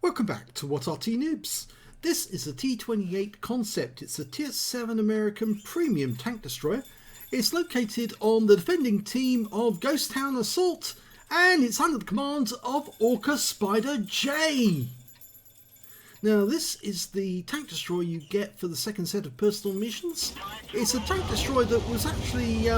Welcome back to What Arty Noobs. This is a T28 Concept. It's a Tier 7 American premium tank destroyer. It's located on the defending team of Ghost Town Assault, and it's under the command of OrcaSpiderJay. Now, this is the tank destroyer you get for the second set of personal missions. It's a tank destroyer that was actually,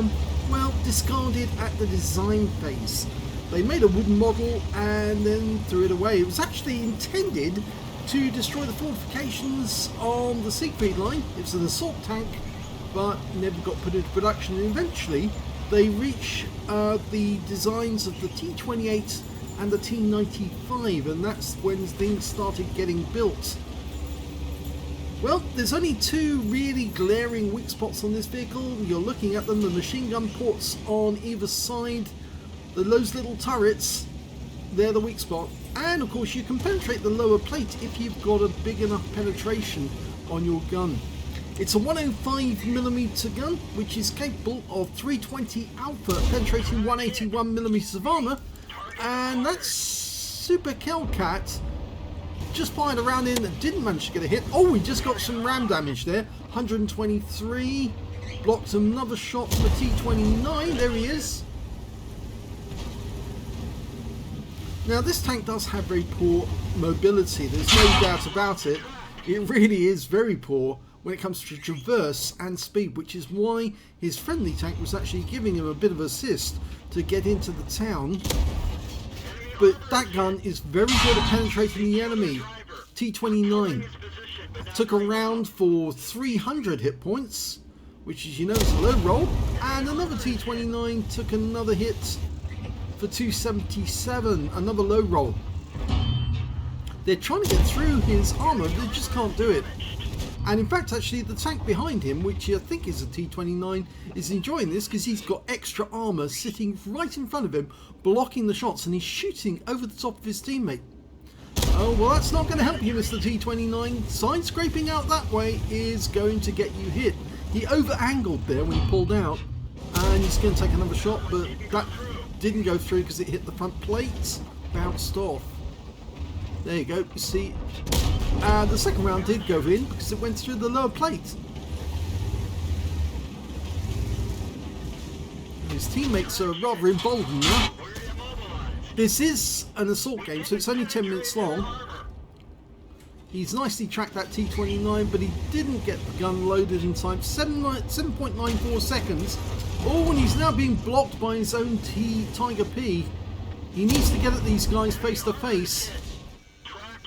discarded at the design phase. They made a wooden model and then threw it away. It was actually intended to destroy the fortifications on the Siegfried line. It was an assault tank, but never got put into production. And eventually, they reached the designs of the T28 and the T95, and that's when things started getting built. Well, there's only two really glaring weak spots on this vehicle. You're looking at them, the machine gun ports on either side. Those little turrets, they're the weak spot. And of course you can penetrate the lower plate if you've got a big enough penetration on your gun. It's a 105mm gun, which is capable of 320 alpha, penetrating 181mm of armour. And that Super Hellcat just fired a round in that didn't manage to get a hit. Oh, we just got some RAM damage there. 123, blocked another shot from the T29, there he is. Now, this tank does have very poor mobility, there's no doubt about it. It really is very poor when it comes to traverse and speed, which is why his friendly tank was actually giving him a bit of assist to get into the town. But that gun is very good at penetrating the enemy. T29 took a round for 300 hit points, which, as you know, is a low roll, and another T29 took another hit for 277, another low roll. They're trying to get through his armour, but they just can't do it. And in fact, actually, the tank behind him, which I think is a T29, is enjoying this because he's got extra armour sitting right in front of him, blocking the shots, and he's shooting over the top of his teammate. Oh, well, that's not going to help you, Mr. T29. Side scraping out that way is going to get you hit. He over-angled there when he pulled out, and he's going to take another shot, but that didn't go through because it hit the front plate, bounced off. There you go, you see. The second round did go in because it went through the lower plate. His teammates are rather emboldened now. This is an assault game, so it's only 10 minutes long. He's nicely tracked that T29, but he didn't get the gun loaded in time. 7.94 seconds. Oh, and he's now being blocked by his own Tiger P. He needs to get at these guys face to face.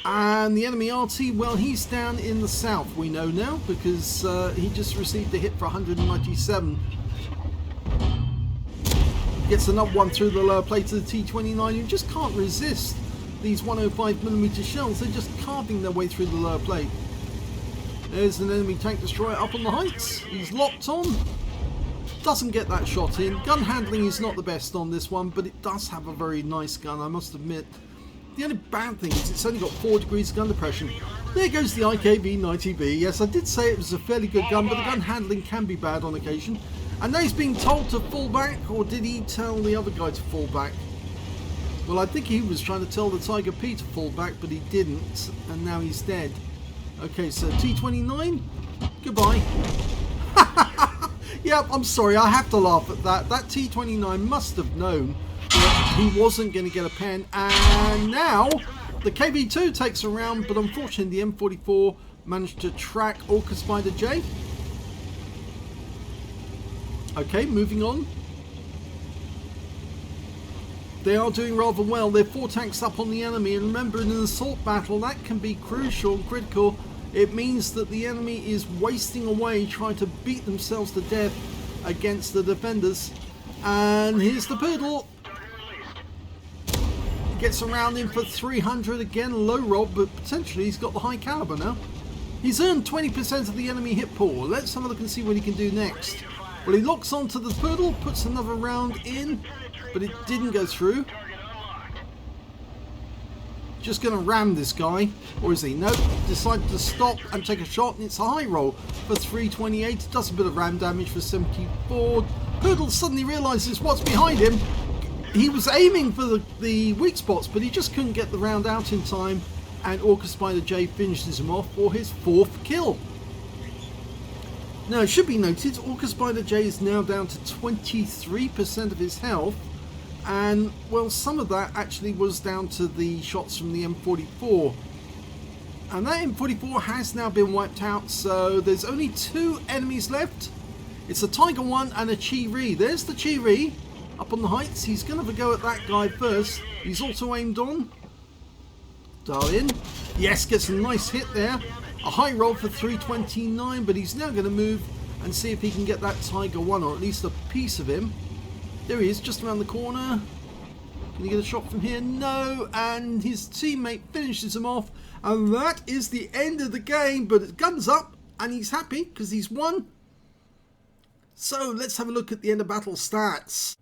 And the enemy Arty, well, he's down in the south, we know now, because he just received a hit for 197. Gets another one through the lower plate of the T29. You just can't resist these 105mm shells. They're just carving their way through the lower plate. There's an enemy tank destroyer up on the heights. He's locked on. Doesn't get that shot in. Gun handling is not the best on this one, but it does have a very nice gun, I must admit. The only bad thing is it's only got 4 degrees of gun depression. There goes the IKV-90B. Yes, I did say it was a fairly good gun, but the gun handling can be bad on occasion. And now he's being told to fall back, or did he tell the other guy to fall back? Well, I think he was trying to tell the Tiger P to fall back, but he didn't, and now he's dead. Okay, so T29, goodbye. Yeah, I'm sorry, I have to laugh at that. That T29 must have known that he wasn't going to get a pen, and now the KB2 takes a round, but unfortunately the M44 managed to track OrcaSpiderJay. Okay, moving on. They are doing rather well. They're 4 tanks up on the enemy, and remember, in an assault battle that can be crucial and critical. It means that the enemy is wasting away trying to beat themselves to death against the defenders. And here's the Poodle. Gets around in for 300 again, low roll, but potentially he's got the high caliber now. He's earned 20% of the enemy hit pool. Let's have a look and see what he can do next. Well, he locks onto the Poodle, puts another round in, but it didn't go through. Just going to ram this guy, or is he? Nope, decided to stop and take a shot, and it's a high roll for 328. Does a bit of ram damage for 74. Poodle suddenly realises what's behind him. He was aiming for the weak spots, but he just couldn't get the round out in time. and OrcaSpiderJay finishes him off for his 4th kill. Now, it should be noted, OrcaSpiderJay is now down to 23% of his health, and, well, some of that actually was down to the shots from the M44. And that M44 has now been wiped out, so there's only 2 enemies left. It's a Tiger 1 and a Chi-Ri. There's the Chi-Ri up on the heights. He's going to have a go at that guy first. He's also aimed on. Dial in. Yes, gets a nice hit there. A high roll for 329, but he's now going to move and see if he can get that Tiger 1, or at least a piece of him. There he is, just around the corner. Can he get a shot from here? No, and his teammate finishes him off, and that is the end of the game. But guns up, and he's happy because he's won. So let's have a look at the end of battle stats.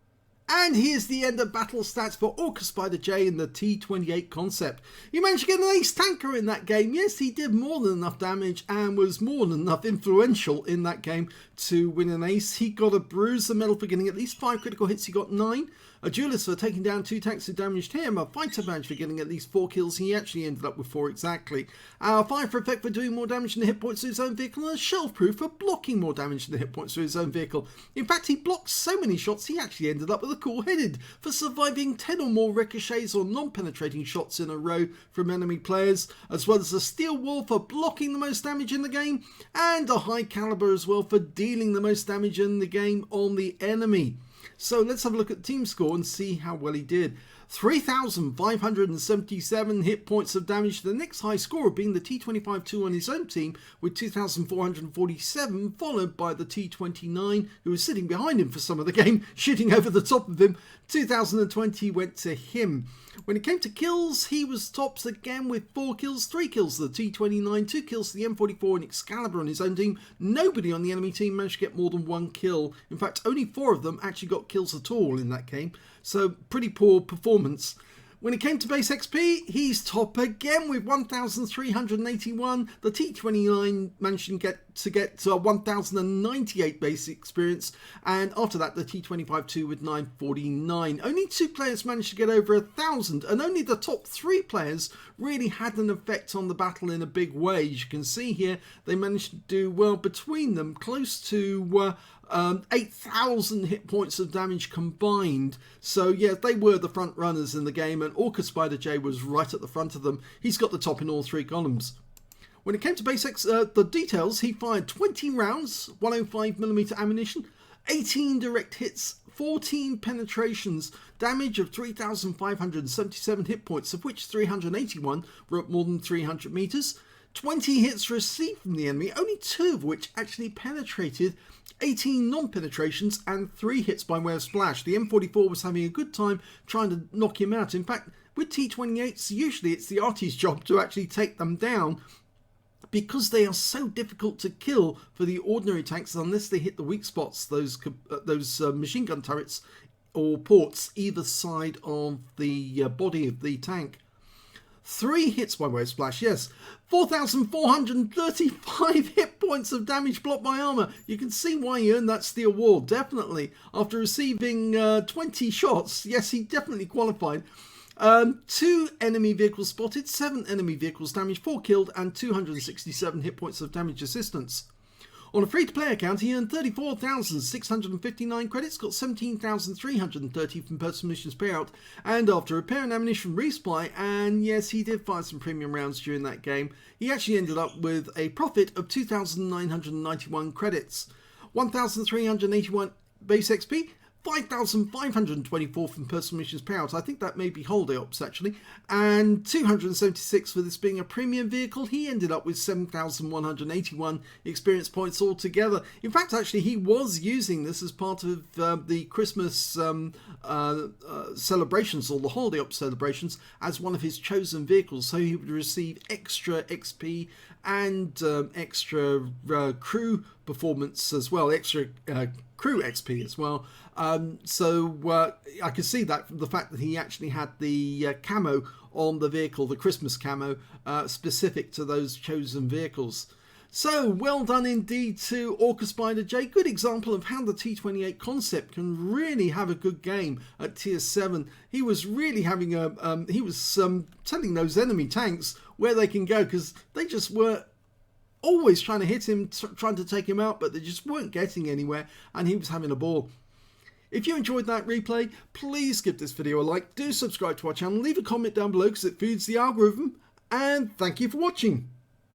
And here's the end of battle stats for OrcaSpiderJay in the T28 Concept. He managed to get an ace tanker in that game. Yes, he did more than enough damage and was more than enough influential in that game to win an ace. He got a bruise, a medal for getting at least 5 critical hits. He got 9. A duelist for taking down 2 tanks who damaged him. A fighter badge for getting at least 4 kills. He actually ended up with 4 exactly. A fire for effect for doing more damage than the hit points to his own vehicle. And a shelf proof for blocking more damage than the hit points to his own vehicle. In fact, he blocked so many shots, he actually ended up with a cool headed for surviving 10 or more ricochets or non-penetrating shots in a row from enemy players, as well as a steel wall for blocking the most damage in the game, and a high caliber as well for dealing the most damage in the game on the enemy. So let's have a look at team score and see how well he did. 3,577 hit points of damage. The next high scorer being the T25-2 on his own team with 2,447, followed by the T29, who was sitting behind him for some of the game, shooting over the top of him. 2,020 went to him. When it came to kills, he was tops again with 4 kills, 3 kills to the T29, 2 kills to the M44 and Excalibur on his own team. Nobody on the enemy team managed to get more than 1 kill. In fact, only 4 of them actually got kills at all in that game. So pretty poor performance. When it came to base XP, he's top again with 1,381. The T29 managed to get to 1,098 base experience, and after that the T25-2 with 949. Only 2 players managed to get over 1,000, and only the top 3 players really had an effect on the battle in a big way. As you can see here, they managed to do well between them, close to 8,000 hit points of damage combined. So yeah, they were the front runners in the game, and OrcaSpiderJay was right at the front of them. He's got the top in all 3 columns. When it came to the details, he fired 20 rounds, 105mm ammunition, 18 direct hits, 14 penetrations, damage of 3,577 hit points, of which 381 were at more than 300 meters. 20 hits received from the enemy, only 2 of which actually penetrated, 18 non-penetrations and 3 hits by way of splash. The M44 was having a good time trying to knock him out. In fact, with T28s, usually it's the Arty's job to actually take them down, because they are so difficult to kill for the ordinary tanks unless they hit the weak spots, those machine gun turrets or ports either side of the body of the tank. 3 hits by way of splash, yes. 4,435 hit points of damage blocked by armor. You can see why he earned that steel wall, definitely. After receiving 20 shots, yes, he definitely qualified. 2 enemy vehicles spotted, 7 enemy vehicles damaged, 4 killed, and 267 hit points of damage assistance. On a free-to-play account, he earned 34,659 credits, got 17,330 from personal missions payout, and after repair and ammunition resupply, and yes, he did fire some premium rounds during that game, he actually ended up with a profit of 2,991 credits, 1,381 base XP, 5,524 from personal missions payout. I think that may be holiday ops actually, and 276 for this being a premium vehicle. He ended up with 7,181 experience points altogether. In fact, actually, he was using this as part of the Christmas celebrations, or the holiday ops celebrations, as one of his chosen vehicles, so he would receive extra XP and extra crew performance as well, extra crew XP as well. So I could see that from the fact that he actually had the camo on the vehicle, the Christmas camo, specific to those chosen vehicles. So well done indeed to OrcaSpiderJay. Good example of how the T28 Concept can really have a good game at tier 7. He was really having telling those enemy tanks where they can go, because they just were always trying to hit him, trying to take him out, but they just weren't getting anywhere, and he was having a ball. If you enjoyed that replay, please give this video a like, do subscribe to our channel, leave a comment down below because it feeds the algorithm, and thank you for watching.